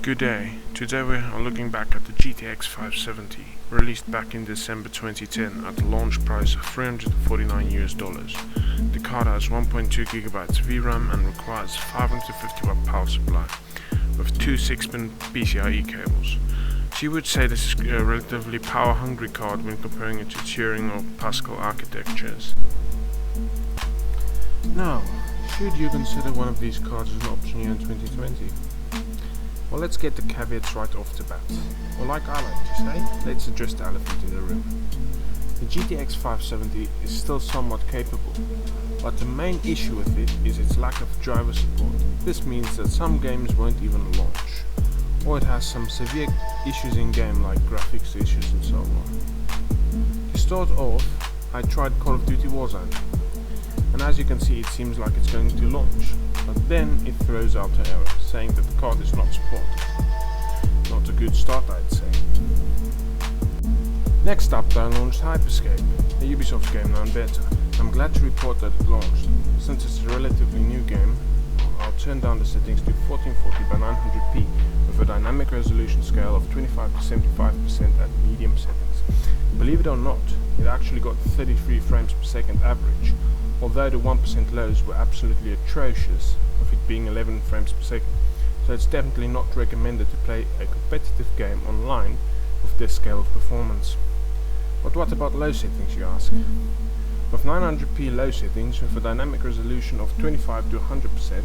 Good day. Today we are looking back at the GTX 570, released back in December 2010 at a launch price of $349. The card has 1.2 GB VRAM and requires 550 watt power supply with two 6-pin PCIe cables. So you would say this is a relatively power-hungry card when comparing it to Turing or Pascal architectures. Now, should you consider one of these cards as an option here in 2020? Well, let's get the caveats right off the bat. Or like I like to say, let's address the elephant in the room. The GTX 570 is still somewhat capable, but the main issue with it is its lack of driver support. This means that some games won't even launch, or it has some severe issues in game like graphics issues and so on. To start off, I tried Call of Duty Warzone, and as you can see it seems like it's going to launch, but then it throws out an error saying that the card is not supported. Not a good start, I'd say. Next up, I launched HyperScape, a Ubisoft game now in beta. I'm glad to report that it launched. Since it's a relatively new game, I'll turn down the settings to 1440 by 900p with a dynamic resolution scale of 25 to 75% at medium settings. Believe it or not, it actually got 33 frames per second average, although the 1% lows were absolutely atrocious, of it being 11 frames per second, so it's definitely not recommended to play a competitive game online with this scale of performance. But what about low settings, you ask? With 900p low settings with a dynamic resolution of 25 to 100%,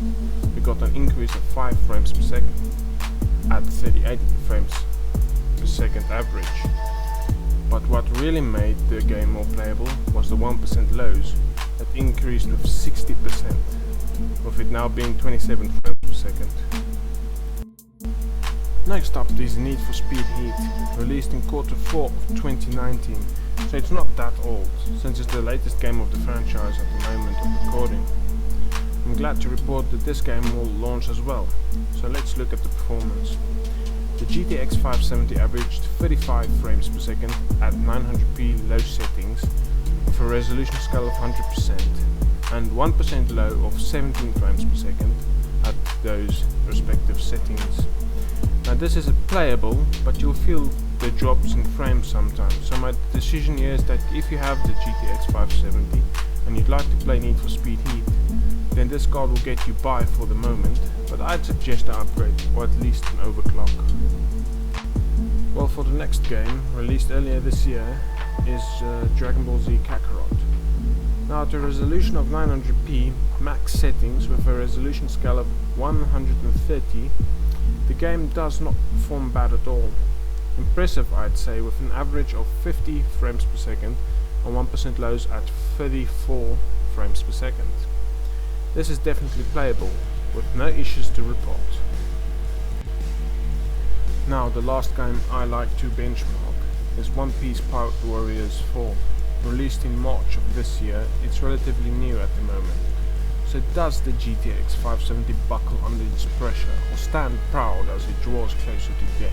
we got an increase of 5 frames per second at 38 frames per second average. But what really made the game more playable was the 1% lows that increased with 60%, with it now being 27 frames per second. Next up is Need for Speed Heat, released in Q4 of 2019, so it's not that old, since it's the latest game of the franchise at the moment of recording. I'm glad to report that this game will launch as well, so let's look at the performance. The GTX 570 averaged 35 frames per second at 900p low settings, with a resolution scale of 100% and 1% low of 17 frames per second at those respective settings. Now this is playable, but you'll feel the drops in frames sometimes, so my decision here is that if you have the GTX 570 and you'd like to play Need for Speed Heat, then this card will get you by for the moment, but I'd suggest an upgrade, or at least an overclock. Well, for the next game, released earlier this year, is Dragon Ball Z Kakarot. Now at a resolution of 900p max settings with a resolution scale of 130, the game does not perform bad at all. Impressive, I'd say, with an average of 50 frames per second and 1% lows at 34 frames per second. This is definitely playable, with no issues to report. Now the last game I like to benchmark is One Piece Pirate Warriors 4. Released in March of this year, it's relatively new at the moment. So does the GTX 570 buckle under its pressure or stand proud as it draws closer to death?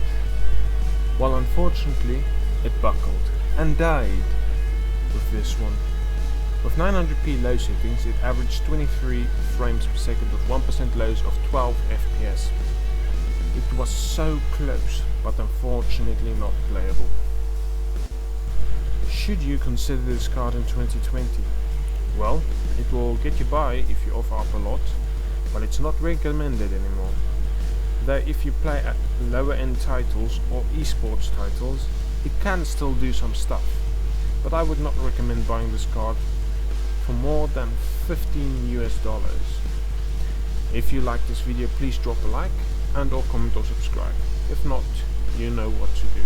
Well, unfortunately, it buckled and died with this one. With 900p low settings, it averaged 23 frames per second with 1% lows of 12 FPS. It was so close, but unfortunately not playable. Should you consider this card in 2020? Well, it will get you by if you offer up a lot, but it's not recommended anymore. Though if you play at lower end titles or esports titles, it can still do some stuff, but I would not recommend buying this card for more than $15 US. If you like this video, please drop a like and or comment or subscribe. If not, you know what to do.